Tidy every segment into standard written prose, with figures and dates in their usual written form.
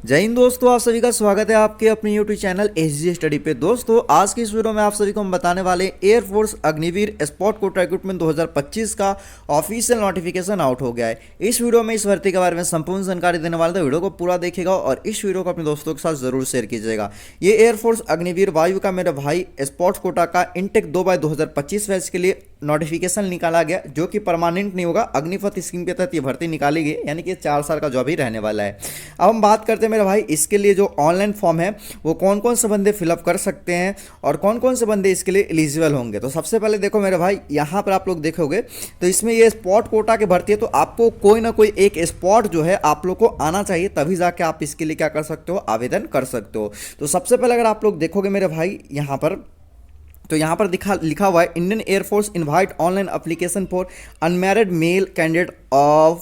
जय हिंद दोस्तों, आप सभी का स्वागत है आपके अपने यूट्यूब चैनल एसजी स्टडी पे। दोस्तों आज की इस वीडियो में आप सभी को हम बताने वाले Air Force Agniveer spot quota recruitment 2025 का ऑफिशियल नोटिफिकेशन आउट हो गया है। इस वीडियो में इस भर्ती के बारे में संपूर्ण जानकारी देने वाले थे। वीडियो को पूरा देखिएगा और इस वीडियो को अपने दोस्तों के साथ जरूर शेयर कीजिएगा। ये एयरफोर्स अग्निवीर वायु का मेरे भाई स्पॉट कोटा का इंटेक 2/2025 बैच के लिए नोटिफिकेशन निकाला गया, जो कि परमानेंट नहीं होगा। अग्निपथ स्कीम के तहत ये भर्ती निकाली गई, यानी कि 4 साल का जॉब ही रहने वाला है। अब हम बात करते हैं मेरे भाई इसके लिए जो ऑनलाइन फॉर्म है वो कौन कौन से बंदे फिलअप कर सकते हैं और कौन कौन से बंदे इसके लिए एलिजिबल होंगे। तो सबसे पहले देखो मेरे भाई, यहाँ पर आप लोग देखोगे तो इसमें ये स्पॉट कोटा की भर्ती है, तो आपको कोई ना कोई एक स्पॉट जो है आप लोग को आना चाहिए, तभी जाके आप इसके लिए क्या कर सकते हो, आवेदन कर सकते हो। तो सबसे पहले अगर आप लोग देखोगे मेरे भाई यहाँ पर, तो यहाँ पर लिखा हुआ है Indian Air Force invite online application for unmarried male candidate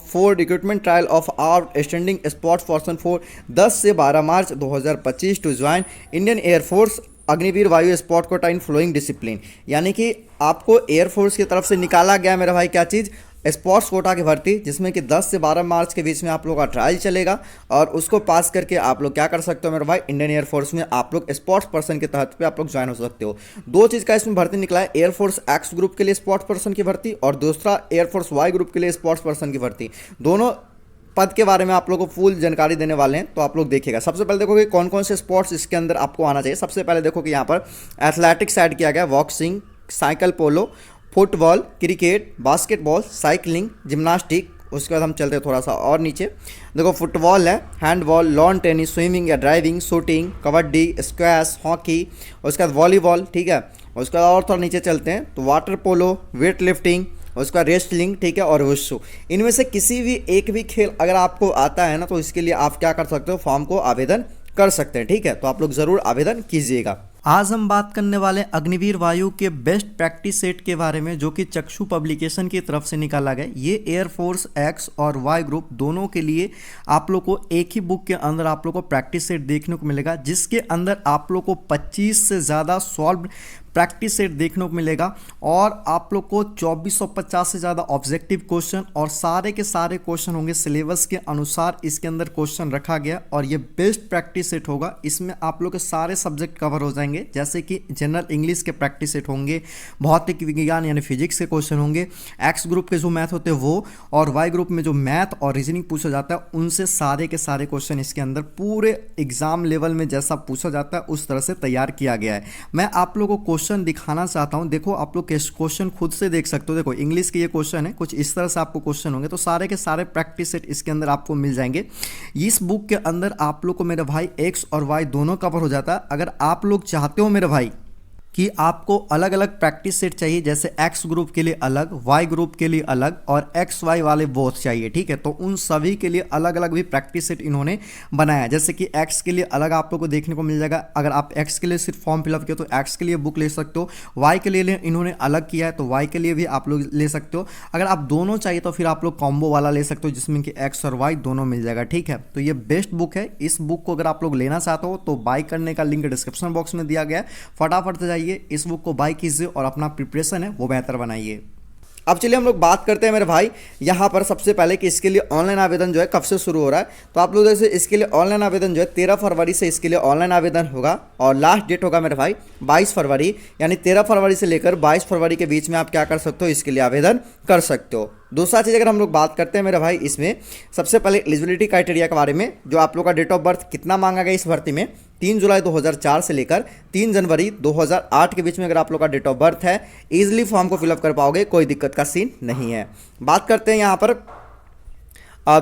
for recruitment trial of outstanding sports person for 10 से 12 March 2025 to join Indian Air Force Agniveer Vayu spot quota in following discipline. यानी कि आपको एयरफोर्स की तरफ से निकाला गया मेरा भाई क्या चीज़, स्पोर्ट्स कोटा की भर्ती, जिसमें कि 10 से 12 मार्च के बीच में आप लोग का ट्रायल चलेगा और उसको पास करके आप लोग क्या कर सकते हो मेरे भाई, इंडियन एयरफोर्स में आप लोग स्पोर्ट्स पर्सन के तहत पे आप लोग ज्वाइन हो सकते हो। दो चीज़ का इसमें भर्ती निकला है, एयरफोर्स एक्स ग्रुप के लिए स्पोर्ट्स पर्सन की भर्ती और दूसरा एयरफोर्स वाई ग्रुप के लिए स्पोर्ट्स पर्सन की भर्ती। दोनों पद के बारे में आप लोगों को फुल जानकारी देने वाले हैं, तो आप लोग देखिएगा। सबसे पहले देखोगे कौन कौन से स्पोर्ट्स इसके अंदर आपको आना चाहिए। सबसे पहले देखो कि यहाँ पर एथलेटिक्स ऐड किया गया, boxing, cycle polo, football, cricket, basketball, cycling, gymnastic. उसके बाद हम चलते हैं थोड़ा सा और नीचे, देखो फुटबॉल है, हैंडबॉल, लॉन टेनिस, स्विमिंग या driving, shooting, kabaddi, squash, hockey, उसके बाद वॉलीबॉल, ठीक है। उसके बाद और थोड़ा नीचे चलते हैं तो वाटर पोलो, वेट लिफ्टिंग, उसका रेसलिंग, ठीक है, और वुशु। इनमें से किसी भी एक भी खेल अगर आपको आता है ना, तो इसके लिए आप क्या कर सकते हो, फॉर्म को आवेदन कर सकते हैं, ठीक है। तो आप लोग ज़रूर आवेदन कीजिएगा। आज हम बात करने वाले अग्निवीर वायु के बेस्ट प्रैक्टिस सेट के बारे में, जो कि चक्षु पब्लिकेशन की तरफ से निकाला गया। ये एयरफोर्स एक्स और वाई ग्रुप दोनों के लिए आप लोग को एक ही बुक के अंदर आप लोग को प्रैक्टिस सेट देखने को मिलेगा, जिसके अंदर आप लोग को 25 से ज़्यादा सॉल्व प्रैक्टिस सेट देखने को मिलेगा और आप लोग को 2450 से ज़्यादा ऑब्जेक्टिव क्वेश्चन और सारे के सारे क्वेश्चन होंगे सिलेबस के अनुसार इसके अंदर क्वेश्चन रखा गया। और ये बेस्ट प्रैक्टिस सेट होगा, इसमें आप लोग के सारे सब्जेक्ट कवर हो जाएंगे, जैसे कि जनरल इंग्लिश के प्रैक्टिस सेट होंगे, भौतिक विज्ञान यानी फिजिक्स के क्वेश्चन होंगे, एक्स ग्रुप के जो मैथ होते हैं वो, और वाई ग्रुप में जो मैथ और रीजनिंग पूछा जाता है उनसे सारे के सारे क्वेश्चन इसके अंदर पूरे एग्जाम लेवल में जैसा पूछा जाता है उस तरह से तैयार किया गया है। मैं आप लोगों को क्वेश्चन दिखाना चाहता हूं, देखो आप लोग क्वेश्चन खुद से देख सकते हो। देखो इंग्लिश के ये क्वेश्चन है, कुछ इस तरह से आपको क्वेश्चन होंगे, तो सारे के सारे प्रैक्टिस सेट इसके अंदर आपको मिल जाएंगे। इस बुक के अंदर आप लोग को मेरे भाई एक्स और वाई दोनों कवर हो जाता है। अगर आप लोग चाहते हो मेरे भाई कि आपको अलग अलग प्रैक्टिस सेट चाहिए, जैसे एक्स ग्रुप के लिए अलग, वाई ग्रुप के लिए अलग और एक्स वाई वाले बोथ चाहिए, ठीक है, तो उन सभी के लिए अलग अलग भी प्रैक्टिस सेट इन्होंने बनाया। जैसे कि एक्स के लिए अलग आप लोग को देखने को मिल जाएगा, अगर आप एक्स के लिए सिर्फ फॉर्म फिलअप किया तो एक्स के लिए बुक ले सकते हो। वाई के लिए इन्होंने अलग किया है तो वाई के लिए भी आप लोग ले सकते हो। अगर आप दोनों चाहिए तो फिर आप लोग कॉम्बो वाला ले सकते हो, जिसमें कि एक्स और वाई दोनों मिल जाएगा, ठीक है। तो ये बेस्ट बुक है। इस बुक को अगर आप लोग लेना चाहते हो तो बाय करने का लिंक डिस्क्रिप्शन बॉक्स में दिया गया है, फटाफट से जाइए इस बुक को बाय कीजिए और अपना प्रिपरेशन है वो बेहतर बनाइए। अब चलिए हम लोग बात करते हैं मेरे भाई यहाँ पर सबसे पहले कि इसके लिए ऑनलाइन आवेदन जो है कब से शुरू हो रहा है। तो आप लोग जैसे इसके लिए ऑनलाइन आवेदन जो है 13 फरवरी से इसके लिए ऑनलाइन आवेदन होगा और लास्ट डेट होगा मेरे भाई 22 फरवरी, यानी 13 फरवरी से लेकर 22 फरवरी के बीच में आप क्या कर सकते हो, इसके लिए आवेदन कर सकते हो। दूसरा चीज़ अगर हम लोग बात करते हैं मेरे भाई, इसमें सबसे पहले एलिजिबिलिटी क्राइटेरिया के बारे में, जो आप लोग का डेट ऑफ बर्थ कितना मांगा गया इस भर्ती में, 3 जुलाई 2004 से लेकर 3 जनवरी 2008 के बीच में अगर आप लोग का डेट ऑफ बर्थ है, ईजिली फॉर्म को फिलअप कर पाओगे, कोई दिक्कत का सीन नहीं है। बात करते हैं यहाँ पर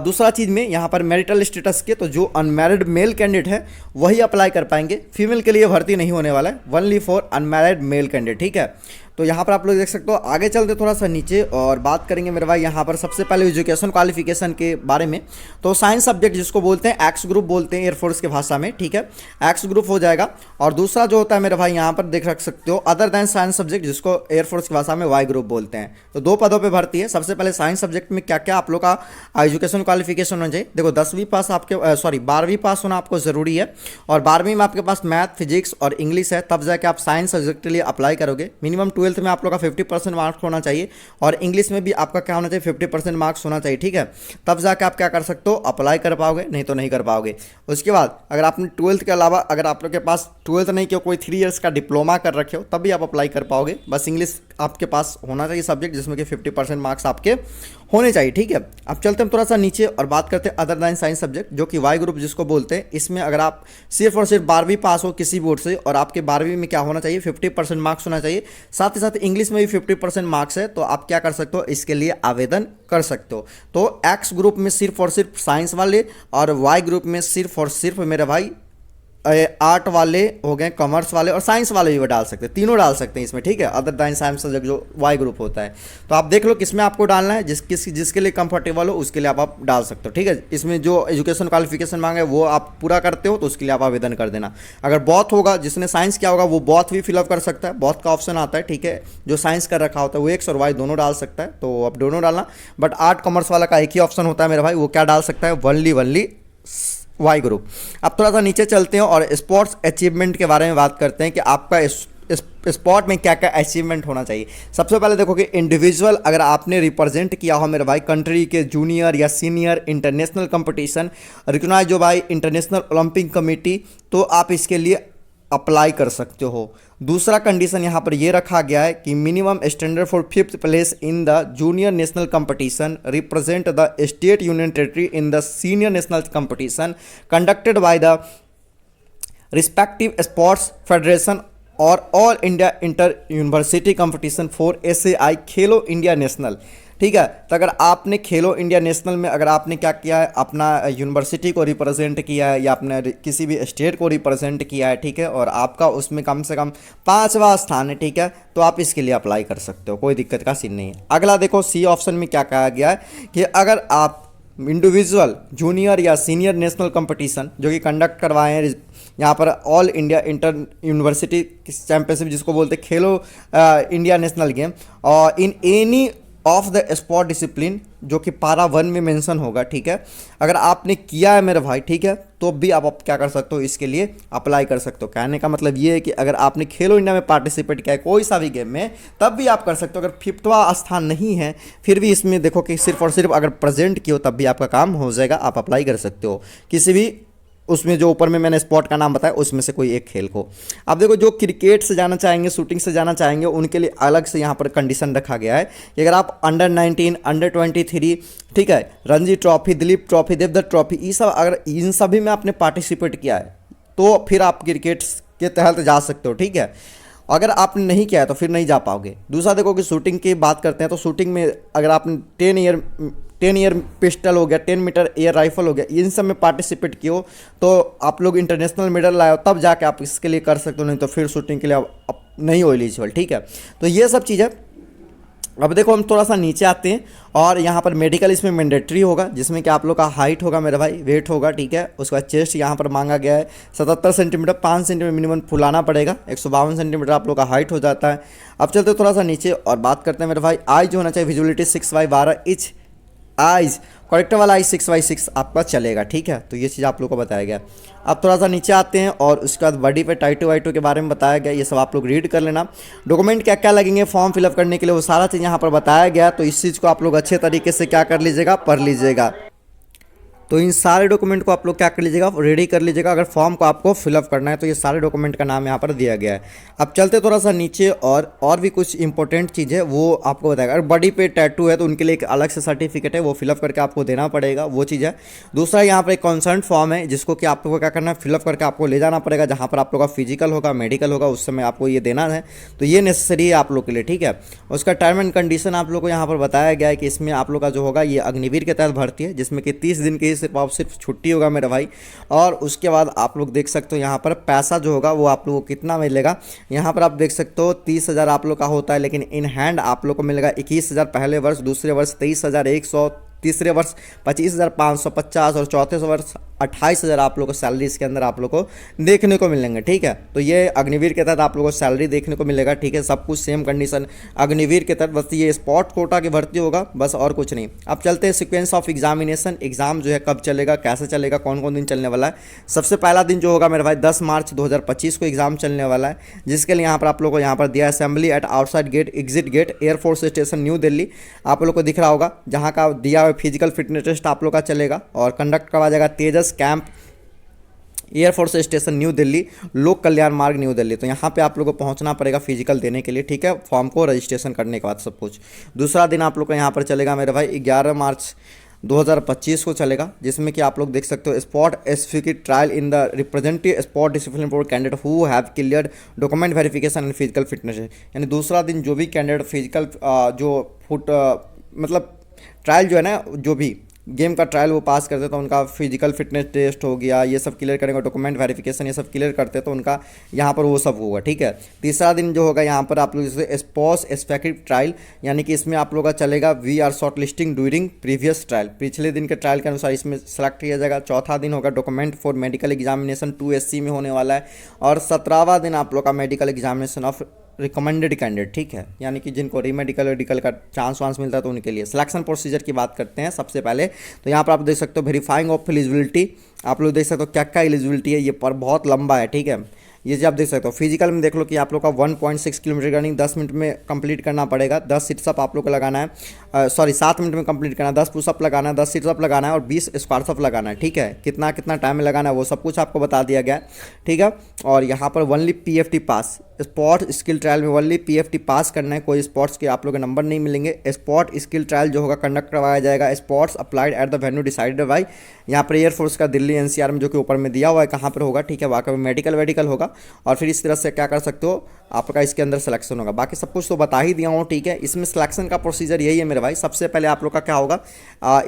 दूसरा चीज़ में, यहाँ पर मैरिटल स्टेटस के, तो जो अनमैरिड मेल कैंडिडेट है वही अप्लाई कर पाएंगे, फीमेल के लिए भर्ती नहीं होने वाला है, only for unmarried male candidate, ठीक है। तो यहाँ पर आप लोग देख सकते हो। आगे चलते थोड़ा सा नीचे और बात करेंगे मेरे भाई यहाँ पर सबसे पहले एजुकेशन क्वालिफिकेशन के बारे में। तो साइंस सब्जेक्ट जिसको बोलते हैं एक्स ग्रुप बोलते हैं एयरफोर्स की भाषा में, ठीक है, एक्स ग्रुप हो जाएगा। और दूसरा जो होता है मेरे भाई यहाँ पर देख रख सकते हो अदर दैन साइंस सब्जेक्ट, जिसको एयरफोर्स की भाषा में वाई ग्रुप बोलते हैं। तो 2 पदों पर भर्ती है। सबसे पहले साइंस सब्जेक्ट में क्या क्या आप लोग का एजुकेशन क्वालिफिकेशन होना चाहिए। देखो 10वीं पास आपके 12वीं पास होना आपको ज़रूरी है और 12वीं में आपके पास मैथ, फिजिक्स और इंग्लिश है, तब जाके आप साइंस सब्जेक्ट के लिए अप्लाई करोगे। मिनिमम 12 ट्वेल्थ में आप लोग का 50% मार्क्स होना चाहिए और इंग्लिश में भी आपका क्या होना चाहिए 50% मार्क्स होना चाहिए, ठीक है। तब जाके आप क्या कर सकते हो, अप्लाई कर पाओगे, नहीं तो नहीं कर पाओगे। उसके बाद अगर आपने ट्वेल्थ के अलावा अगर आप लोग के पास ट्वेल्थ नहीं किया, कोई 3 ईयर्स का डिप्लोमा कर रखे हो, तब भी आप अप्लाई कर पाओगे। बस इंग्लिश आपके पास होना चाहिए सब्जेक्ट जिसमें कि 50% मार्क्स आपके होने चाहिए, ठीक है। अब चलते हैं थोड़ा सा नीचे और बात करते हैं अदर दैन साइंस सब्जेक्ट, जो कि वाई ग्रुप जिसको बोलते हैं। इसमें अगर आप सिर्फ और सिर्फ 12वीं पास हो किसी बोर्ड से और आपके 12वीं में क्या होना चाहिए 50% मार्क्स होना चाहिए, साथ ही साथ इंग्लिश में भी 50% मार्क्स है, तो आप क्या कर सकते हो, इसके लिए आवेदन कर सकते हो। तो एक्स ग्रुप में सिर्फ और सिर्फ साइंस वाले और वाई ग्रुप में सिर्फ और सिर्फ मेरे भाई आर्ट वाले हो गए, कॉमर्स वाले और साइंस वाले भी वो डाल सकते हैं, तीनों डाल सकते हैं इसमें, ठीक है। अदर दैन साइंस सब्जेक्ट जो वाई ग्रुप होता है, तो आप देख लो किसमें आपको डालना है, जिसके लिए कंफर्टेबल हो उसके लिए आप डाल सकते हो, ठीक है। इसमें जो एजुकेशन क्वालिफिकेशन मांगे वो आप पूरा करते हो तो उसके लिए आप आवेदन कर देना। अगर बॉथ होगा, जिसने साइंस किया होगा वो बॉथ भी फिलअप कर सकता है, बॉथ का ऑप्शन आता है, ठीक है। जो साइंस कर रखा होता है वो एक्स और वाई दोनों डाल सकता है, तो आप दोनों डालना। बट आर्ट कॉमर्स वाला का एक ही ऑप्शन होता है मेरा भाई, वो क्या डाल सकता है, वनली वाई ग्रुप। अब थोड़ा सा नीचे चलते हैं और स्पोर्ट्स अचीवमेंट के बारे में बात करते हैं कि आपका स्पोर्ट में क्या क्या अचीवमेंट होना चाहिए। सबसे पहले देखो कि इंडिविजुअल अगर आपने रिप्रेजेंट किया हो मेरे भाई कंट्री के जूनियर या सीनियर इंटरनेशनल कंपटीशन रिकॉग्नाइज जो भाई इंटरनेशनल ओलंपिक कमेटी, तो आप इसके लिए अप्लाई कर सकते हो। दूसरा कंडीशन यहाँ पर ये रखा गया है कि minimum standard for 5th place in the junior national competition represent the state union territory in the senior national competition conducted by the respective sports federation और all India inter university competition for SAI Khelo India national, ठीक है। तो अगर आपने खेलो India national में अगर आपने क्या किया है, अपना यूनिवर्सिटी को रिप्रेजेंट किया है या अपने किसी भी स्टेट को रिप्रेजेंट किया है, ठीक है, और आपका उसमें कम से कम 5वां स्थान है, ठीक है, तो आप इसके लिए अप्लाई कर सकते हो, कोई दिक्कत का सीन नहीं है। अगला देखो सी ऑप्शन में क्या कहा गया है कि अगर आप इंडिविजुअल जूनियर या सीनियर नेशनल कंपटीशन जो कि कंडक्ट करवाए हैं यहाँ पर all India inter university championship जिसको बोलते हैं खेलो इंडिया नेशनल गेम, और in any of the sport discipline जो कि पारा 1 में मेंशन होगा, ठीक है। अगर आपने किया है मेरे भाई, ठीक है, तो भी आप क्या कर सकते हो, इसके लिए अप्लाई कर सकते हो। कहने का मतलब ये है कि अगर आपने खेलो इंडिया में पार्टिसिपेट किया है कोई सा भी गेम में, तब भी आप कर सकते हो। अगर 5वां स्थान नहीं है फिर भी इसमें देखो कि सिर्फ और सिर्फ अगर प्रेजेंट किए हो तब भी आपका काम हो जाएगा, आप अप्लाई कर सकते हो किसी भी उसमें जो ऊपर में मैंने स्पोर्ट का नाम बताया उसमें से कोई एक खेल को। अब देखो जो क्रिकेट से जाना चाहेंगे, शूटिंग से जाना चाहेंगे, उनके लिए अलग से यहाँ पर कंडीशन रखा गया है कि अगर आप अंडर 19, अंडर 23, ठीक है, Ranji Trophy, Duleep Trophy, Devdutt Trophy, ये सब अगर इन सभी में आपने पार्टिसिपेट किया है तो फिर आप क्रिकेट के तहत जा सकते हो, ठीक है। अगर आपने नहीं किया है तो फिर नहीं जा पाओगे। दूसरा देखो कि शूटिंग की बात करते हैं तो शूटिंग में अगर आपने 10 ईयर पिस्टल हो गया, 10 मीटर एयर राइफल हो गया, इन सब में पार्टिसिपेट किए हो तो आप लोग इंटरनेशनल मेडल लाए हो, तब जाके आप इसके लिए कर सकते हो, नहीं तो फिर शूटिंग के लिए आप नहीं हो एलिजिबल, ठीक है। तो ये सब चीज़ है। अब देखो हम थोड़ा सा नीचे आते हैं और यहाँ पर मेडिकल इसमें मैंडेटरी होगा, जिसमें कि आप लोग का हाइट होगा मेरे भाई, वेट होगा, ठीक है। उसके बाद चेस्ट यहाँ पर मांगा गया है 77 सेंटीमीटर, 5 सेंटीमीटर मिनिमम फुलाना पड़ेगा, 152 सेंटीमीटर आप लोग का हाइट हो जाता है। अब चलते थोड़ा सा नीचे और बात करते हैं मेरे भाई, आइज होना चाहिए विजुअलिटी 6/12 इंच आइज, करेक्टर वाला आइज 6/6 आपका चलेगा, ठीक है। तो ये चीज़ आप लोग को बताया गया। अब थोड़ा सा नीचे आते हैं और उसके बाद बॉडी पे टाइटो वाइटो के बारे में बताया गया, ये सब आप लोग रीड कर लेना। डॉक्यूमेंट क्या क्या लगेंगे फॉर्म फिलअप करने के लिए वो सारा चीज़ यहाँ पर बताया गया, तो इस चीज़ को आप लोग अच्छे तरीके से क्या कर लीजिएगा, पढ़ लीजिएगा। तो इन सारे डॉक्यूमेंट को आप लोग क्या कर लीजिएगा, रेडी कर लीजिएगा। अगर फॉर्म को आपको फिलअप करना है तो ये सारे डॉक्यूमेंट का नाम यहाँ पर दिया गया है। अब चलते थोड़ा सा नीचे और भी कुछ इंपॉर्टेंट चीज़ है वो आपको बताएगा। अगर बॉडी पे टैटू है तो उनके लिए एक अलग से सर्टिफिकेट है, वो फिलअप करके आपको देना पड़ेगा, वो चीज़ है। दूसरा यहाँ पर एक कंसर्न फॉर्म है जिसको कि आप लोग को क्या करना है, फिलअप करके आपको ले जाना पड़ेगा, जहाँ पर आप लोग का फिजिकल होगा, मेडिकल होगा, उस समय आपको ये देना है। तो ये नेसेसरी है आप लोग के लिए, ठीक है। उसका टर्म एंड कंडीशन आप लोग को यहाँ पर बताया गया है कि इसमें आप लोग का जो होगा ये अग्निवीर के तहत भर्ती है, जिसमें कि 30 दिन की सिर्फ छुट्टी होगा मेरे भाई। और उसके बाद आप लोग देख सकते हो यहाँ पर पैसा जो होगा वो आप लोगों को कितना मिलेगा, यहाँ पर आप देख सकते हो 30,000 आप लोग का होता है, लेकिन इन हैंड आप लोग को मिलेगा 21,000 पहले वर्ष, दूसरे वर्ष 23,100, तीसरे वर्ष 25,550 और चौथे वर्ष 28,000 आप लोग को सैलरी इसके अंदर आप लोग को देखने को मिलेंगे। ठीक है, तो ये अग्निवीर के तहत आप लोगों को सैलरी देखने को मिलेगा। ठीक है, सब कुछ सेम कंडीशन अग्निवीर के तहत, बस ये स्पॉट कोटा की भर्ती होगा, बस और कुछ नहीं। अब चलते हैं सीक्वेंस ऑफ एग्जामिनेशन, एग्जाम जो है कब चलेगा, कैसे चलेगा, कौन कौन दिन चलने वाला है। सबसे पहला दिन जो होगा मेरे भाई 10 मार्च 2025 को एग्जाम चलने वाला है, जिसके लिए यहाँ पर आप लोग को यहाँ पर दिया assembly at outside gate exit gate Air Force station New Delhi, आप लोग को दिख रहा होगा, जहाँ का दिया हुआ फिजिकल फिटनेस टेस्ट आप लोग का चलेगा और कंडक्ट करवाया जाएगा Tejas camp air force station New Delhi, Lok Kalyan मार्ग न्यू दिल्ली। तो यहाँ पे आप लोगों को पहुँचना पड़ेगा फिजिकल देने के लिए। ठीक है, फॉर्म को रजिस्ट्रेशन करने के बाद सब कुछ। दूसरा दिन आप लोग का यहाँ पर चलेगा मेरे भाई 11 मार्च 2025 को चलेगा, जिसमें कि आप लोग देख सकते हो स्पॉट एस्फिकेट trial in the representative sport discipline for candidate who have cleared document verification and physical fitness. यानी दूसरा दिन जो भी कैंडिडेट फिजिकल जो मतलब ट्रायल जो है ना, जो भी गेम का ट्रायल वो पास करते तो उनका फिजिकल फिटनेस टेस्ट हो गया, ये सब क्लियर करेंगे, डॉक्यूमेंट वेरिफिकेशन ये सब क्लियर करते तो उनका यहाँ पर वो सब होगा। ठीक है, तीसरा दिन जो होगा यहाँ पर आप लोग जैसे स्पॉस एस्पेक्टिव ट्रायल, यानी कि इसमें आप लोग का चलेगा we are shortlisting during previous trial, पिछले दिन के ट्रायल के अनुसार इसमें सेलेक्ट किया जाएगा। चौथा दिन होगा document for medical examination 2SC में होने वाला है, और 17वां दिन आप लोग का medical examination of recommended candidate. ठीक है, यानी कि जिनको रीमेडिकल मेडिकल का चांस वांस मिलता है तो उनके लिए सिलेक्शन प्रोसीजर की बात करते हैं। सबसे पहले तो यहाँ पर आप देख सकते हो वेरीफाइंग ऑफ एलिजिबिलिटी, आप लोग देख सकते हो क्या क्या एलिजिबिलिटी है, ये पर बहुत लंबा है। ठीक है, ये जो आप देख सकते हो फिजिकल में देख लो कि आप लोग का 1.6 किलोमीटर रनिंग 10 मिनट में कंप्लीट करना पड़ेगा, 10 सिटअप आप लोग को लगाना है, 7 मिनट में कंप्लीट करना है, 10 पुशअप लगाना है, 10 सिटअप लगाना है और 20 स्क्वाट्सअप लगाना है। ठीक है, कितना कितना टाइम में लगाना है वो सब कुछ आपको बता दिया गया है। ठीक है, और यहाँ पर ओनली PFT पास, स्पॉट स्किल ट्रायल में ओनली PFT पास करना है, कोई स्पॉट्स के आप लोग के नंबर नहीं मिलेंगे। स्पॉट स्किल ट्रायल जो होगा कंडक्ट करवाया जाएगा spots applied at the venue decided by, यहाँ पर एयरफोर्स का दिल्ली NCR में जो कि ऊपर में दिया हुआ है कहाँ पर होगा। ठीक है, वहाँ का मेडिकल वेडिकल होगा और फिर इस तरह से क्या कर सकते हो आपका इसके अंदर सिलेक्शन होगा। बाकी सब कुछ तो बता ही दिया हूँ। ठीक है, इसमें सिलेक्शन का प्रोसीजर यही है मेरे भाई। सबसे पहले आप लोग का क्या होगा,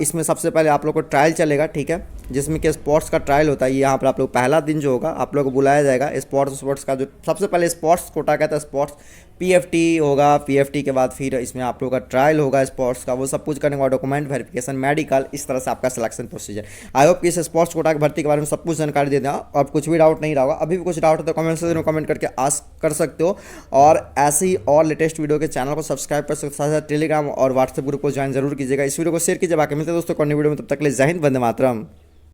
इसमें सबसे पहले आप लोग को ट्रायल चलेगा। ठीक है, जिसमें कि स्पोर्ट्स का ट्रायल होता है, यहाँ पर आप लोग पहला दिन जो होगा आप लोग को बुलाया जाएगा स्पोर्ट्स का, जो सबसे पहले स्पोर्ट्स कोटा कहता है स्पोर्ट्स PFT होगा, PFT के बाद फिर इसमें आप लोग का ट्रायल होगा स्पोर्ट्स का, वो सब कुछ करने के बाद डॉक्यूमेंट वेरिफिकेशन मेडिकल, इस तरह से आपका सिलेक्शन प्रोसीजर। आई होप कि इस स्पोर्ट्स कोटा की भर्ती के बारे में सब कुछ जानकारी दे दें। अब कुछ भी डाउट नहीं रहा होगा, अभी भी कुछ डाउट है तो कमेंट सेक्शन में कमेंट करके आस्क कर सकते हो, और ऐसे ही और लेटेस्ट वीडियो के चैनल को सब्सक्राइब कर सकते हो, साथ टेलीग्राम और व्हाट्सएप ग्रुप को ज्वाइन जरूर कीजिएगा। इस वीडियो को शेयर कीजिए। बाकी मिलते हैं दोस्तों कौन वीडियो में, तब तक के लिए जय हिंद, वंदे मातरम।